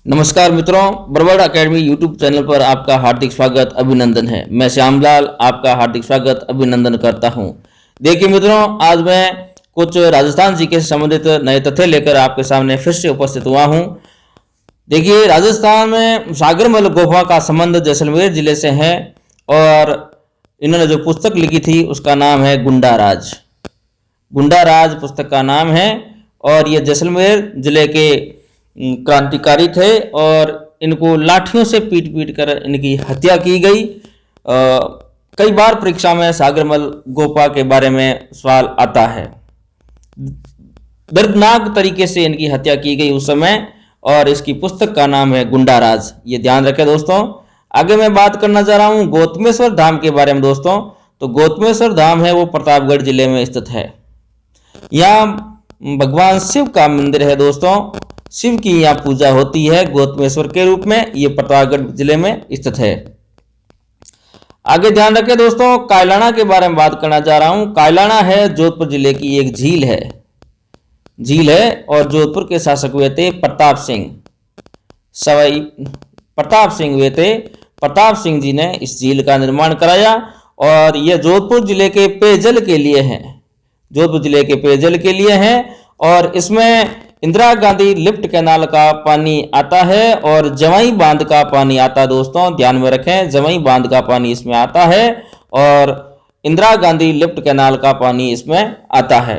नमस्कार मित्रों, बरबड़ academy YouTube channel पर आपका हार्दिक स्वागत अभिनंदन है। मैं श्यामलाल आपका हार्दिक स्वागत अभिनंदन करता हूं। देखिए मित्रों, आज मैं कुछ राजस्थान जीके से संबंधित नए तथ्य लेकर आपके सामने फिर से उपस्थित हुआ हूं। देखिए, राजस्थान में सागरमल गुफा का संबंध जैसलमेर जिले से है और इन्होंने जो पुस्तक लिखी थी उसका नाम है गुंडा राज। गुंडा राज पुस्तक का नाम है और ये जैसलमेर जिले के क्रांतिकारी थे और इनको लाठियों से पीट पीट कर इनकी हत्या की गई। कई बार परीक्षा में सागरमल गोपा के बारे में सवाल आता है। दर्दनाक तरीके से इनकी हत्या की गई उस समय, और इसकी पुस्तक का नाम है गुंडा राज। ये ध्यान रखें दोस्तों। आगे मैं बात करना चाह रहा हूँ गौतमेश्वर धाम के बारे में दोस्तों। तो गौतमेश्वर धाम है वो प्रतापगढ़ जिले में स्थित है। यहाँ भगवान शिव का मंदिर है दोस्तों। शिव की यहाँ पूजा होती है गौतमेश्वर के रूप में। ये प्रतापगढ़ जिले में स्थित है। आगे ध्यान रखें दोस्तों, कायलाना के बारे में बात करना चाह रहा हूँ। कायलाना है जोधपुर जिले की एक झील है और जोधपुर के शासक हुए थे प्रताप सिंह। सवाई प्रताप सिंह हुए थे। प्रताप सिंह जी ने इस झील का निर्माण कराया और यह जोधपुर जिले के पेयजल के लिए है। जोधपुर जिले के पेयजल के लिए है और इसमें इंदिरा गांधी लिफ्ट कैनाल का पानी आता है और जवाई बांध का पानी आता है दोस्तों। ध्यान में रखें, जवाई बांध का पानी इसमें आता है और इंदिरा गांधी लिफ्ट कैनाल का पानी इसमें आता है।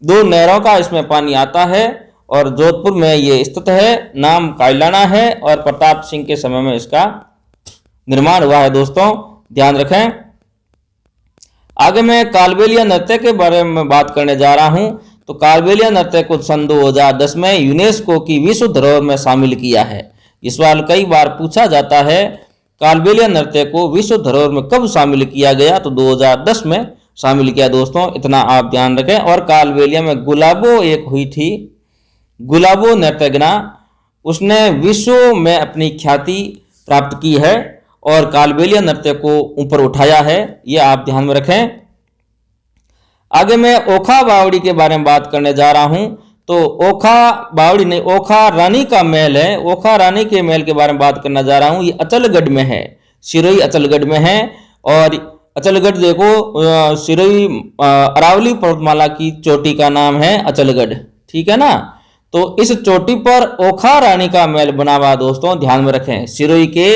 दो नहरों का इसमें पानी आता है और जोधपुर में ये स्थित है। नाम कायलाना है और प्रताप सिंह के समय में इसका निर्माण हुआ है दोस्तों। ध्यान रखें। आगे मैं कालबेलिया नृत्य के बारे में बात करने जा रहा हूं। तो कालबेलिया नृत्य को सन 2010 में यूनेस्को की विश्व धरोहर में शामिल किया है। ये सवाल कई बार पूछा जाता है, कालबेलिया नृत्य को विश्व धरोहर में कब शामिल किया गया? तो 2010 में शामिल किया दोस्तों। इतना आप ध्यान रखें। और कालबेलिया में गुलाबो एक हुई थी, गुलाबो नर्तकना, उसने विश्व में अपनी ख्याति प्राप्त की है और कालबेलिया नृत्य को ऊपर उठाया है। ये आप ध्यान में रखें। आगे मैं ओखा बावड़ी के बारे में बात करने जा रहा हूं। तो ओखा बावड़ी नहीं, ओखा रानी का महल है। ओखा रानी के महल के बारे में बात करना जा रहा हूं। ये अचलगढ़ में है, सिरोही अचलगढ़ में है। और अचलगढ़ देखो, सिरोही अरावली पर्वतमाला की चोटी का नाम है अचलगढ़, ठीक है ना। तो इस चोटी पर ओखा रानी का महल बना हुआ दोस्तों। ध्यान में रखें, सिरोही के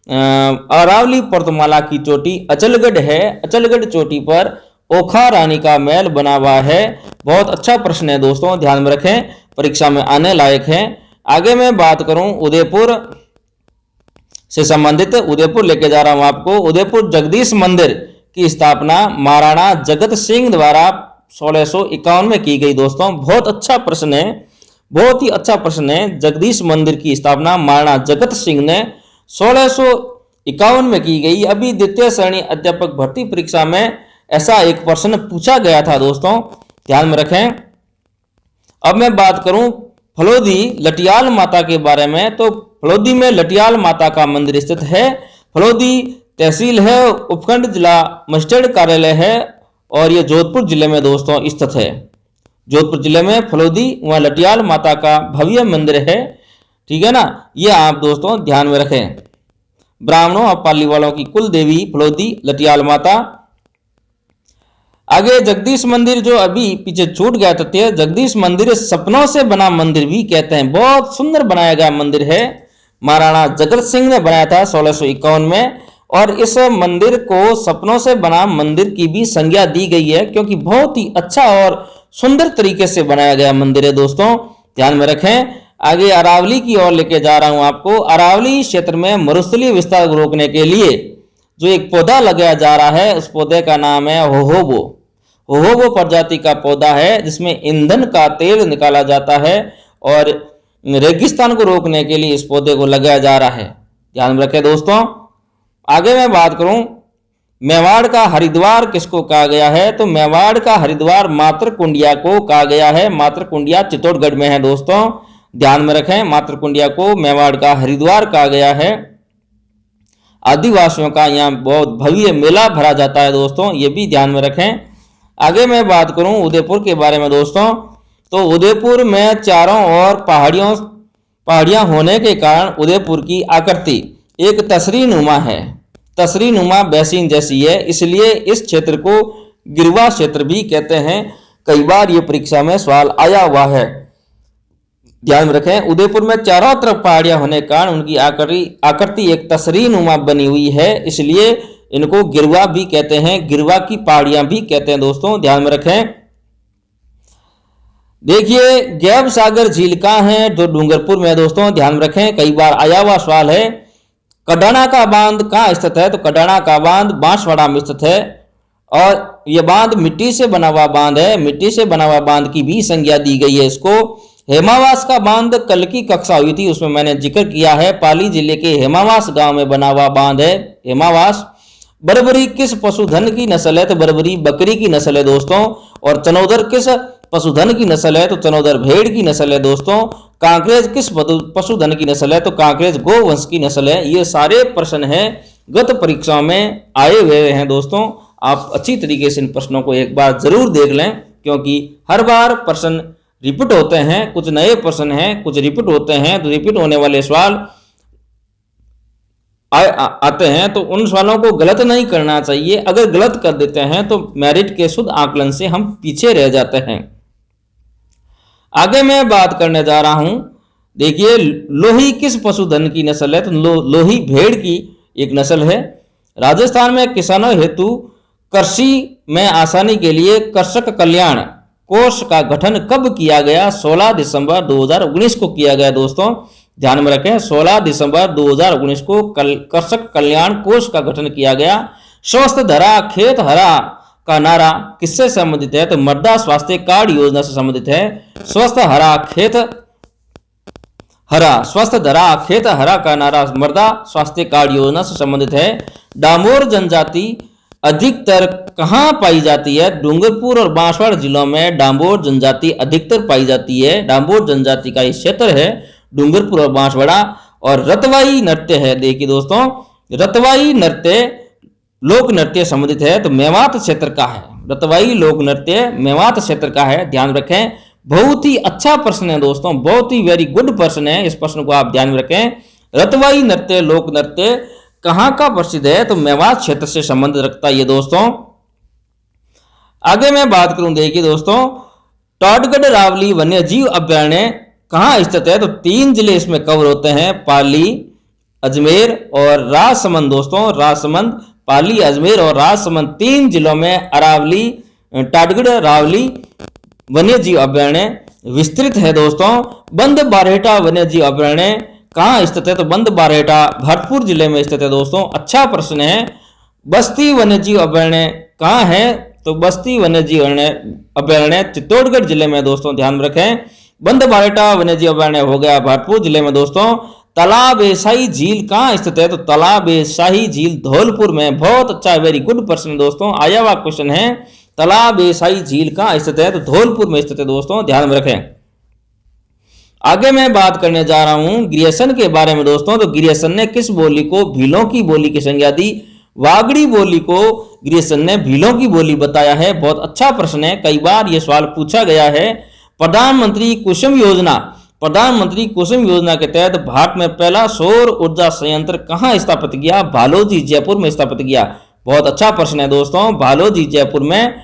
अरावली पर्वतमाला की चोटी अचलगढ़ है। अचलगढ़ चोटी पर ओखा रानी का महल बना हुआ है। बहुत अच्छा प्रश्न है दोस्तों, ध्यान में रखें, परीक्षा में आने लायक है। आगे मैं बात करूं उदयपुर से संबंधित, उदयपुर लेके जा रहा हूं आपको। उदयपुर जगदीश मंदिर की स्थापना महाराणा जगत सिंह द्वारा 1651 में की गई दोस्तों। बहुत अच्छा प्रश्न है, बहुत ही अच्छा प्रश्न है। जगदीश मंदिर की स्थापना महाराणा जगत सिंह ने 1651 में की गई। अभी द्वितीय श्रेणी अध्यापक भर्ती परीक्षा में ऐसा एक प्रश्न पूछा गया था दोस्तों, ध्यान में रखें। अब मैं बात करूं फलोदी लटियाल माता के बारे में। तो फलोदी में लटियाल माता का मंदिर स्थित है। फलोदी तहसील है, उपखंड जिला मजिस्ट्रेट कार्यालय है और यह जोधपुर जिले में दोस्तों स्थित है। जोधपुर जिले में फलोदी व लटियाल माता का भव्य मंदिर है, ठीक है ना। यह आप दोस्तों ध्यान में रखें। ब्राह्मणों और पाली वालों की कुल देवी फलोदी लटियाल माता। आगे जगदीश मंदिर, जो अभी पीछे छूट गया तथ्य, जगदीश मंदिर सपनों से बना मंदिर भी कहते हैं। बहुत सुंदर बनाया गया मंदिर है। महाराणा जगत सिंह ने बनाया था 1651 में और इस मंदिर को सपनों से बना मंदिर की भी संज्ञा दी गई है क्योंकि बहुत ही अच्छा और सुंदर तरीके से बनाया गया मंदिर है दोस्तों। ध्यान में रखें। आगे अरावली की ओर लेके जा रहा हूं आपको। अरावली क्षेत्र में मरुस्थलीय विस्तार को रोकने के लिए जो एक पौधा लगाया जा रहा है, उस पौधे का नाम है होहोबो। होहोबो प्रजाति का पौधा है जिसमें ईंधन का तेल निकाला जाता है और रेगिस्तान को रोकने के लिए इस पौधे को लगाया जा रहा है। ध्यान रखें दोस्तों। आगे मैं बात करूं मेवाड़ का हरिद्वार किसको कहा गया है? तो मेवाड़ का हरिद्वार मातरकुंडिया को कहा गया है। मातरकुंडिया चित्तौड़गढ़ में है दोस्तों। ध्यान में रखें, मातरकुंडिया को मेवाड़ का हरिद्वार कहा गया है। आदिवासियों का यहाँ बहुत भव्य मेला भरा जाता है दोस्तों, ये भी ध्यान में रखें। आगे मैं बात करूं उदयपुर के बारे में दोस्तों। तो उदयपुर में चारों ओर पहाड़ियां होने के कारण उदयपुर की आकृति एक तसरी नुमा है, तसरी नुमा बेसिन जैसी है, इसलिए इस क्षेत्र को गिरवा क्षेत्र भी कहते हैं। कई बार ये परीक्षा में सवाल आया हुआ है, ध्यान में रखें। उदयपुर में चारों तरफ पहाड़ियां होने के कारण उनकी आकृति एक तसरी नुमा बनी हुई है, इसलिए इनको गिरवा भी कहते हैं, गिरवा की पहाड़ियां भी कहते हैं दोस्तों, ध्यान में रखें। देखिए गैब सागर झील कहाँ है, जो डूंगरपुर में है दोस्तों, ध्यान में रखें। कई बार आया हुआ सवाल है। कडाना का बांध कहाँ स्थित है, तो कडाना का बांध बांसवाड़ा में स्थित है, और यह बांध मिट्टी से बना हुआ बांध है, मिट्टी से बना हुआ बांध की भी संज्ञा दी गई है इसको। हेमावास का बांध कल की कक्षा हुई थी, उसमें मैंने जिक्र किया है, पाली जिले के हेमावास गांव में बना हुआ बांध है हेमावास। बरबरी किस पशुधन की नस्ल है, तो बरबरी बकरी की नस्ल है दोस्तों। और चनौदर किस पशुधन की नस्ल है, तो चनौदर भेड़ की नस्ल है दोस्तों। कांकरेज किस पशुधन की नस्ल है, तो कांकरेज गोवंश की नस्ल है। ये सारे प्रश्न हैं गत परीक्षा में आए हुए हैं दोस्तों, आप अच्छी तरीके से इन प्रश्नों को एक बार जरूर देख लें, क्योंकि हर बार प्रश्न रिपीट होते हैं, कुछ नए प्रश्न हैं, कुछ रिपीट होते हैं, तो रिपीट होने वाले सवाल आते हैं, तो उन सवालों को गलत नहीं करना चाहिए। अगर गलत कर देते हैं तो मेरिट के शुद्ध आकलन से हम पीछे रह जाते हैं। आगे मैं बात करने जा रहा हूं, देखिए लोही किस पशुधन की नस्ल है, तो लोही भेड़ की एक नस्ल है। राजस्थान में किसानों हेतु कृषि में आसानी के लिए कृषक कल्याण कोष का गठन कब किया गया, 16 दिसंबर 2019 को किया गया दोस्तों, ध्यान में रखें। 16 दिसंबर 2019 को कृषक कल्याण कोष का गठन किया गया। स्वस्थ धरा खेत हरा का नारा किससे संबंधित है, तो मृदा स्वास्थ्य कार्ड योजना से संबंधित है। स्वस्थ हरा खेत हरा, स्वस्थ धरा खेत हरा का नारा मृदा स्वास्थ्य कार्ड योजना से संबंधित है। डामोर जनजाति अधिकतर कहां पाई जाती है, डूंगरपुर और बांसवाड़ा जिलों में डामोर जनजाति अधिकतर पाई जाती है। डामोर जनजाति का क्षेत्र है डूंगरपुर और बांसवाड़ा। और रतवाई नृत्य है, देखिए दोस्तों रतवाई नृत्य लोक नृत्य संबंधित है, तो मेवात क्षेत्र का है। रतवाई लोक नृत्य मेवात क्षेत्र का है, ध्यान रखें। बहुत ही अच्छा प्रश्न है दोस्तों, बहुत ही वेरी गुड प्रश्न है, इस प्रश्न को आप ध्यान में रखें। रतवाई नृत्य लोक नृत्य कहां का प्रसिद्ध है, तो मेवात क्षेत्र से संबंध रखता है ये दोस्तों। आगे मैं बात करूं, देखिए दोस्तों टॉडगढ़ रावली वन्य जीव अभ्यारण्य कहां स्थित है, तो 3 जिले इसमें कवर होते हैं, पाली, अजमेर और राजसमंद दोस्तों। राजसमंद, पाली, अजमेर और राजसमंद 3 जिलों में अरावली टॉडगढ़ रावली वन्य जीव अभ्यारण्य विस्तृत है दोस्तों। बंद बारहेटा वन्य जीव अभ्यारण्य कहां स्थित है, तो बंद बारहेटा भरतपुर जिले में स्थित है दोस्तों। अच्छा प्रश्न है। बस्ती वन्य जीव अभ्यारण्य कहां है, तो बस्ती वन्य जीव अभ्यारण्य चित्तौड़गढ़ जिले में दोस्तों, ध्यान रखें। बंद बारहेटा वन्य जीव अभ्यारण्य हो गया भरतपुर जिले में दोस्तों। तालाब शाही झील कहां स्थित है, तो तालाब शाही झील धौलपुर में। बहुत अच्छा, वेरी गुड प्रश्न दोस्तों, आया हुआ क्वेश्चन है। तालाब शाही झील कहां स्थित है, तो धौलपुर में स्थित है दोस्तों, ध्यान में रखें। आगे मैं बात करने जा रहा हूं ग्रियर्सन के बारे में दोस्तों, तो ग्रियर्सन ने किस बोली को भीलों की बोली की संज्ञा दी, वागड़ी बोली को ग्रियर्सन ने भीलों की बोली बताया है। बहुत अच्छा प्रश्न है, कई बार यह सवाल पूछा गया है। प्रधानमंत्री कुसुम योजना, प्रधानमंत्री कुसुम योजना के तहत भारत में पहला सौर ऊर्जा संयंत्र कहां स्थापित किया, भालोजी जयपुर में स्थापित किया। बहुत अच्छा प्रश्न है दोस्तों, भालोजी जयपुर में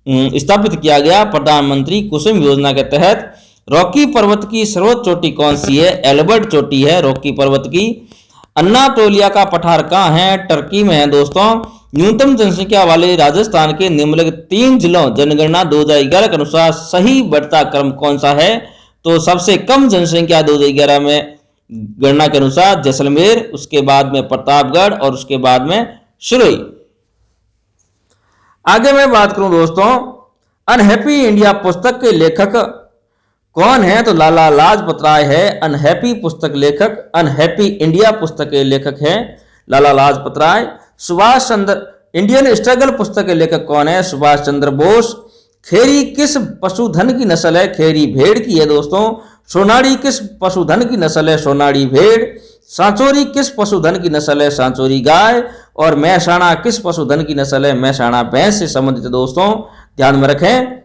स्थापित किया गया प्रधानमंत्री कुसुम योजना के तहत। रॉकी पर्वत की सर्वोच्च चोटी कौन सी है, एल्बर्ट चोटी है रॉकी पर्वत की। अन्नातोलिया का पठार कहाँ है, टर्की में है दोस्तों। न्यूनतम जनसंख्या वाले राजस्थान के निम्नलिखित 3 जिलों जनगणना 2011 के अनुसार सही बढ़ता क्रम कौन सा है, तो सबसे कम जनसंख्या 2011 में गणना के अनुसार जैसलमेर, उसके बाद में प्रतापगढ़ और उसके बाद में सिरोही। आगे मैं बात करूं दोस्तों अनहैप्पी इंडिया पुस्तक के लेखक कौन है, तो लाला लाजपत राय है अनहैप्पी पुस्तक लेखक, अनहैप्पी इंडिया पुस्तक के लेखक है लाला लाजपत राय। सुभाष चंद्र इंडियन स्ट्रगल पुस्तक के लेखक कौन है, सुभाष चंद्र बोस। खेरी किस पशुधन की नस्ल है, खेरी भेड़ की है दोस्तों। सोनाड़ी किस पशुधन की नस्ल है, सोनाड़ी भेड़। सांचोरी किस पशुधन की नस्ल है, सांचोरी गाय। और मैसाणा किस पशुधन की नस्ल है, मैसाणा भैंस से संबंधित दोस्तों, ध्यान में रखें।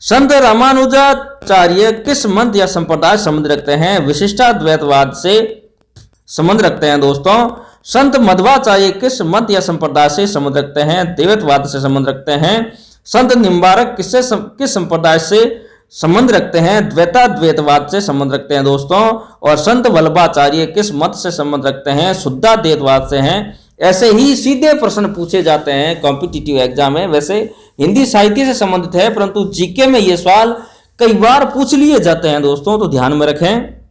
संत रामानुजाचार्य किस मत या संप्रदाय से संबंध रखते हैं? विशिष्टाद्वैतवाद से संबंध रखते हैं दोस्तों। संत मध्वाचार्य किस मत या संप्रदाय से संबंध रखते हैं? द्वैतवाद से संबंध रखते हैं। संत निम्बारक किस संप्रदाय से संबंध रखते हैं? द्वैतवाद से संबंध रखते हैं दोस्तों। और संत वल्लभाचार्य किस मत से संबंध रखते हैं? शुद्धाद्वैतवाद से हैं। ऐसे ही सीधे प्रश्न पूछे जाते हैं कॉम्पिटिटिव एग्जाम में। वैसे हिंदी साहित्य से संबंधित है, परंतु जीके में ये सवाल कई बार पूछ लिए जाते हैं दोस्तों, तो ध्यान में रखें।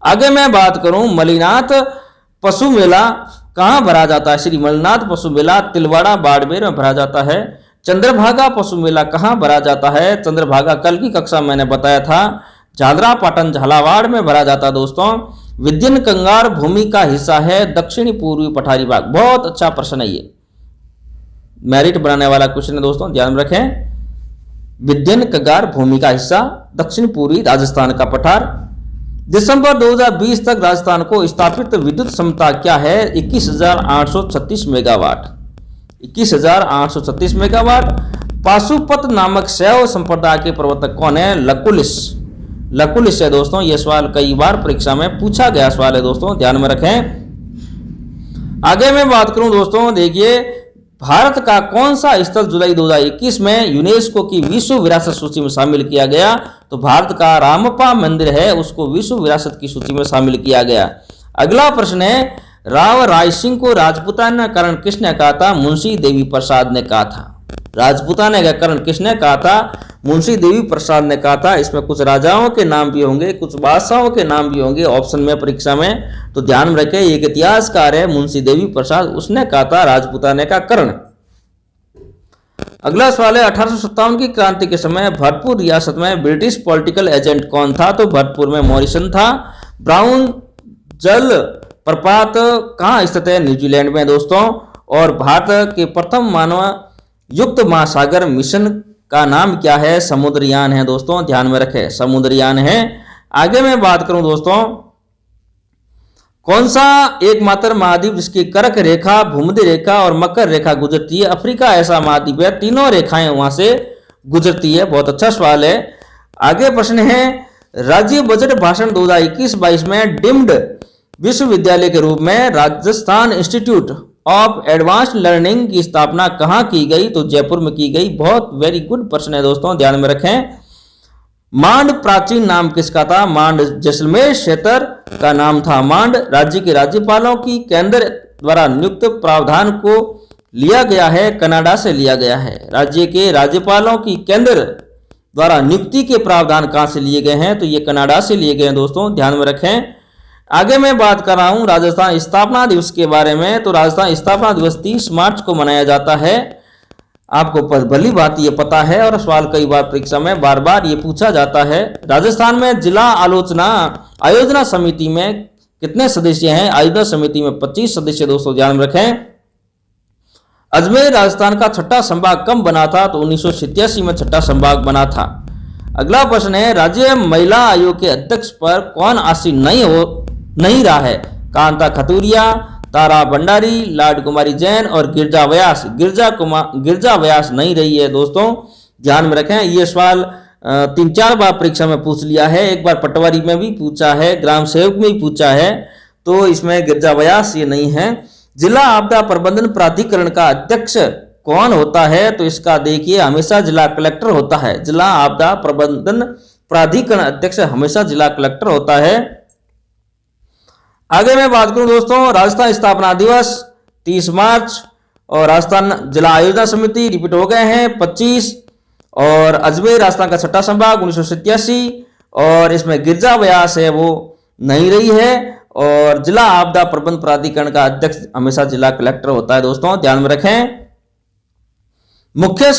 आगे मैं बात करूं, मलिनाथ पशु मेला कहां भरा जाता है? श्री मलिनाथ पशु मेला तिलवाड़ा बाड़मेर में भरा जाता है। चंद्रभागा पशु मेला कहां भरा जाता है? चंद्रभागा कल की कक्षा मैंने बताया था, झालरा पाटन झालावाड़ में भरा जाता है दोस्तों। विद्यन कंगार भूमि का हिस्सा है दक्षिणी पूर्वी पठारी भाग। बहुत अच्छा प्रश्न है, ये मेरिट बनाने वाला क्वेश्चन है दोस्तों, ध्यान में रखें। विद्यन कंगार भूमि का हिस्सा दक्षिण पूर्वी राजस्थान का पठार। दिसंबर 2020 तक राजस्थान को स्थापित विद्युत क्षमता क्या है? 21,836 मेगावाट। 21,836 मेगावाट। पाशुपत नामक शैव संप्रदाय के प्रवर्तक कौन है? लकुलिश है दोस्तों। यह सवाल कई बार परीक्षा में पूछा गया सवाल है दोस्तों, ध्यान में रखें। आगे मैं बात करूं दोस्तों, देखिए भारत का कौन सा स्थल जुलाई 2021 में यूनेस्को की विश्व विरासत सूची में शामिल किया गया? तो भारत का रामप्पा मंदिर है, उसको विश्व विरासत की सूची में शामिल किया गया। अगला प्रश्न है, राव राय सिंह को राजपूताना का कारण किसने कहा था? मुंशी देवी प्रसाद ने कहा था। राजपूताना का कारण किसने कहा था? मुंशी देवी प्रसाद ने कहा था। इसमें कुछ राजाओं के नाम भी होंगे, कुछ बादशाहों के नाम भी होंगे ऑप्शन में परीक्षा में, तो ध्यान में रखें। एक इतिहासकार है मुंशी देवी प्रसाद, उसने कहा था राजपूताना का कर्ण। अगला सवाल है, 1857 की क्रांति के समय भरतपुर रियासत में ब्रिटिश पॉलिटिकल एजेंट कौन था? तो भरतपुर में मॉरिसन था। ब्राउन जल प्रपात कहाँ स्थित है? न्यूजीलैंड में दोस्तों। और भारत के प्रथम मानव युक्त महासागर मिशन का नाम क्या है? समुद्रयान है दोस्तों, ध्यान में रखें, समुद्रयान है। आगे मैं बात करूं दोस्तों, कौन सा एकमात्र महाद्वीप जिसकी कर्क रेखा, भूमध्य रेखा और मकर रेखा गुजरती है? अफ्रीका ऐसा महाद्वीप है, तीनों रेखाएं वहां से गुजरती है। बहुत अच्छा सवाल है। आगे प्रश्न है, राज्य बजट भाषण 2021-22 में डीम्ड विश्वविद्यालय के रूप में Rajasthan institute of advanced learning की स्थापना कहां की गई? तो जयपुर में की गई। बहुत वेरी गुड प्रश्न है दोस्तों, ध्यान में रखें। मांड प्राचीन नाम किसका था? मांड जैसलमेर क्षेत्र का नाम था मांड। राज्य के राज्यपालों की केंद्र द्वारा नियुक्त प्रावधान को लिया गया है, कनाडा से लिया गया है। राज्य के राज्यपालों की केंद्र द्वारा नियुक्ति के प्रावधान कहां से लिए गए हैं? तो ये कनाडा से लिए गए हैं दोस्तों, ध्यान में रखें। आगे मैं बात कर रहा हूं राजस्थान स्थापना दिवस के बारे में। तो राजस्थान स्थापना दिवस 30 मार्च को मनाया जाता है। आपको भली बात ये पता है, और सवाल कई बार परीक्षा में बार बार ये पूछा जाता है। राजस्थान में जिला आयोजना समिति में कितने सदस्य हैं? आयोजना समिति में 25 सदस्य दोस्तों, ध्यान में रखें। अजमेर राजस्थान का छठा संभाग कब बना था? तो 1987 में छठा संभाग बना था। अगला प्रश्न है, राज्य महिला आयोग के अध्यक्ष पर कौन आसीन नहीं रहा है? कांता खतूरिया, तारा भंडारी, लाड कुमारी जैन और गिरजा व्यास। गिरजा व्यास नहीं रही है दोस्तों, ध्यान में रखें। ये सवाल 3-4 बार परीक्षा में पूछ लिया है। एक बार पटवारी में भी पूछा है, ग्राम सेवक में भी पूछा है, तो इसमें गिरजा व्यास ये नहीं है। जिला आपदा प्रबंधन प्राधिकरण का अध्यक्ष कौन होता है? तो इसका देखिए हमेशा जिला कलेक्टर होता है। जिला आपदा प्रबंधन प्राधिकरण अध्यक्ष हमेशा जिला कलेक्टर होता है। आगे मैं बात करूं दोस्तों, राजस्थान स्थापना दिवस 30 मार्च और राजस्थान जिला आयोजना समिति रिपीट हो गए हैं 25, और अजमेर राजस्थान का छठा संभाग 1987, और इसमें गिरजा व्यास है वो नहीं रही है, और जिला आपदा प्रबंधन प्राधिकरण का अध्यक्ष हमेशा जिला कलेक्टर होता है दोस्तों, ध्यान में रखें। मुख्य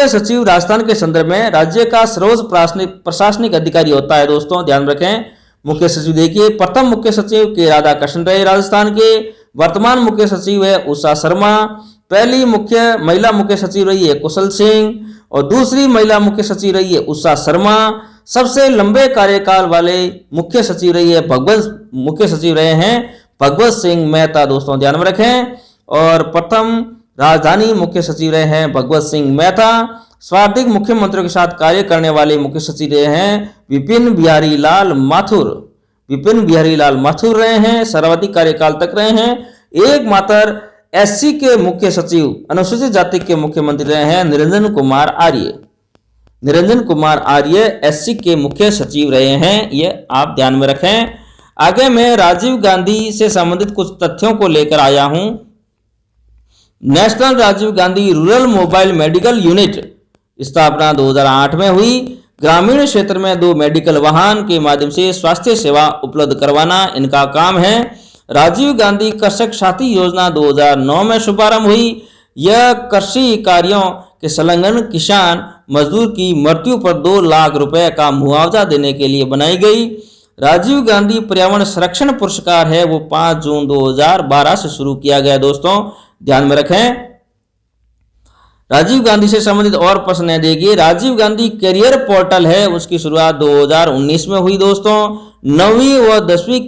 सचिव राजस्थान के संदर्भ में राज्य का सर्वोच्च प्रशासनिक अधिकारी होता है दोस्तों, ध्यान में रखें। मुख्य सचिव देखिए, प्रथम मुख्य सचिव के राधा कृष्ण रहे राजस्थान के। वर्तमान मुख्य सचिव है उषा शर्मा। पहली महिला मुख्य सचिव रही है कुशल सिंह, और दूसरी महिला मुख्य सचिव रही है उषा शर्मा। सबसे लंबे कार्यकाल वाले मुख्य सचिव रहे हैं भगवत सिंह मेहता दोस्तों, ध्यान में रखें। और प्रथम राजधानी मुख्य सचिव रहे हैं भगवत सिंह मेहता। सर्वाधिक मुख्यमंत्रियों के साथ कार्य करने वाले मुख्य सचिव रहे हैं विपिन बिहारी लाल माथुर। विपिन बिहारी लाल माथुर रहे हैं, सर्वाधिक कार्यकाल तक रहे हैं। एकमात्र एससी के मुख्य सचिव अनुसूचित जाति के मुख्यमंत्री रहे हैं निरंजन कुमार आर्य। निरंजन कुमार आर्य एससी के मुख्य सचिव रहे हैं, ये आप ध्यान में रखें। आगे मैं राजीव गांधी से संबंधित कुछ तथ्यों को लेकर आया हूं। National Rajiv Gandhi rural mobile medical unit स्थापना 2008 में हुई। ग्रामीण क्षेत्र में 2 मेडिकल वाहन के माध्यम से स्वास्थ्य सेवा उपलब्ध करवाना इनका काम है। राजीव गांधी कृषक साथी योजना 2009 में शुभारंभ हुई। यह कृषि कार्यों के संलग्न किसान मजदूर की मृत्यु पर 2 लाख रुपए का मुआवजा देने के लिए बनाई गई। राजीव गांधी पर्यावरण संरक्षण पुरस्कार है वो 5 जून 2012 से शुरू किया गया। दोस्तों ध्यान में रखें। राजीव गांधी से संबंधित और प्रश्न है, देखिए राजीव गांधी करियर पोर्टल है, उसकी शुरुआत 2019 में हुई। दोस्तों 9वीं और 10वीं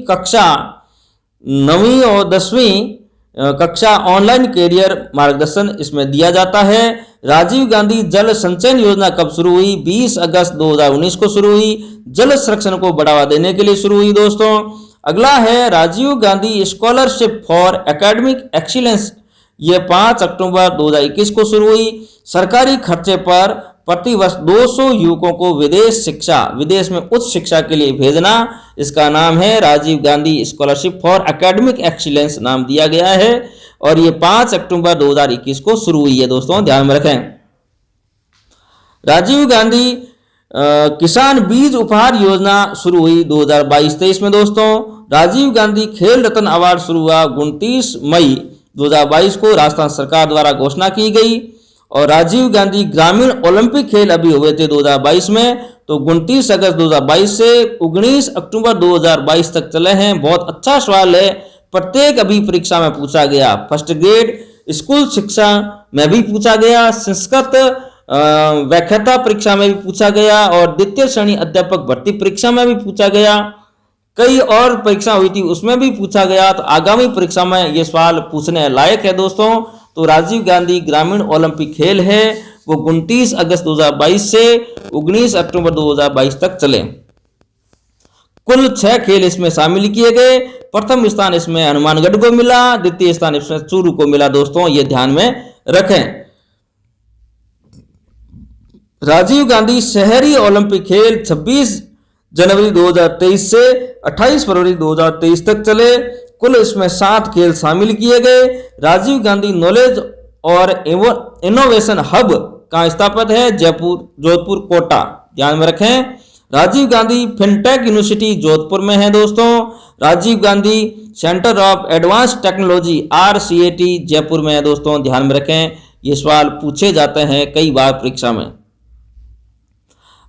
कक्षा ऑनलाइन करियर मार्गदर्शन इसमें दिया जाता है। राजीव गांधी जल संचयन योजना कब शुरू हुई? 20 अगस्त 2019 को शुरू हुई। जल संरक्षण को बढ़ावा देने के लिए शुरू हुई। दोस्तों अगला है Rajiv Gandhi scholarship for academic excellence, ये 5 अक्टूबर 2021 को शुरू हुई। सरकारी खर्चे पर प्रतिवर्ष 200 युवकों को विदेश में उच्च शिक्षा के लिए भेजना, इसका नाम है Rajiv Gandhi scholarship for academic excellence नाम दिया गया है और ये 5 अक्टूबर 2021 को शुरू हुई है। दोस्तों ध्यान में रखें। राजीव गांधी किसान बीज उपहार योजना शुरू हुई 2022-23 में। दोस्तों राजीव गांधी खेल रत्न अवार्ड शुरू हुआ 29 मई 2022 को राजस्थान सरकार द्वारा घोषणा की गई। और राजीव गांधी ग्रामीण ओलंपिक खेल अभी हुए थे 2022 में, तो 29 अगस्त 2022 से 19 अक्टूबर 2022 तक चले हैं। बहुत अच्छा सवाल है, प्रत्येक अभी परीक्षा में पूछा गया। फर्स्ट ग्रेड स्कूल शिक्षा में भी पूछा गया, संस्कृत व्याख्याता परीक्षा में भी पूछा गया और द्वितीय श्रेणी अध्यापक भर्ती परीक्षा में भी पूछा गया। कई और परीक्षा हुई थी उसमें भी पूछा गया, तो आगामी परीक्षा में ये सवाल पूछने लायक है। दोस्तों तो राजीव गांधी ग्रामीण ओलंपिक खेल है वो 29 अगस्त 2022 से 19 अक्टूबर 2022 तक चले। कुल 6 खेल इसमें शामिल किए गए। प्रथम स्थान इसमें हनुमानगढ़ को मिला, द्वितीय स्थान इसमें चूरू को मिला। दोस्तों ये ध्यान में रखें। राजीव गांधी शहरी ओलंपिक खेल 26 जनवरी 2023 से 28 फरवरी 2023 तक चले। कुल इसमें 7 खेल शामिल किए गए। राजीव गांधी नॉलेज और इनोवेशन हब का स्थापित है जोधपुर कोटा, ध्यान में रखें। राजीव गांधी फिनटेक यूनिवर्सिटी जोधपुर में है। दोस्तों Rajiv Gandhi centre of advance technology RCAT Jaipur में है। दोस्तों ध्यान में रखें, ये सवाल पूछे जाते हैं कई बार परीक्षा में।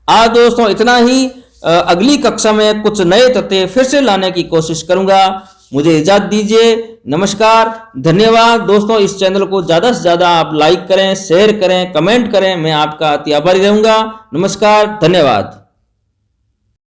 आज दोस्तों इतना ही। अगली कक्षा में कुछ नए तथ्य फिर से लाने की कोशिश करूंगा। मुझे इजाजत दीजिए। नमस्कार, धन्यवाद। दोस्तों इस चैनल को ज़्यादा से ज़्यादा आप लाइक करें, शेयर करें, कमेंट करें। मैं आपका अति आभारी रहूंगा। नमस्कार, धन्यवाद।